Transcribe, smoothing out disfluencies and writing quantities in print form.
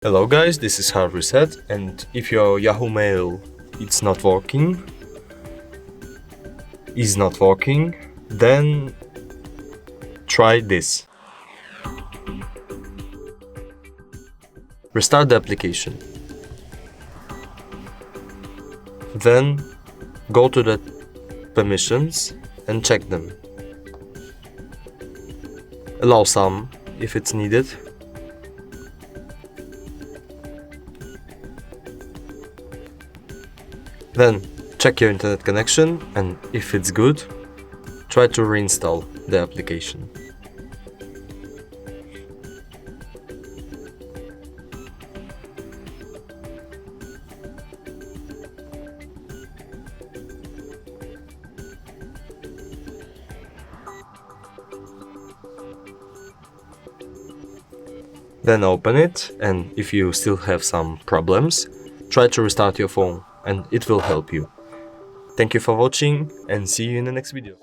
Hello guys, this is Hard Reset, and if your Yahoo Mail is not working, then try this. Restart the application. Then go to the permissions and check them. Allow some if it's needed. Then check your internet connection, and if it's good, try to reinstall the application. Then open it, and if you still have some problems, try to restart your phone and it will help you. Thank you for watching and see you in the next video.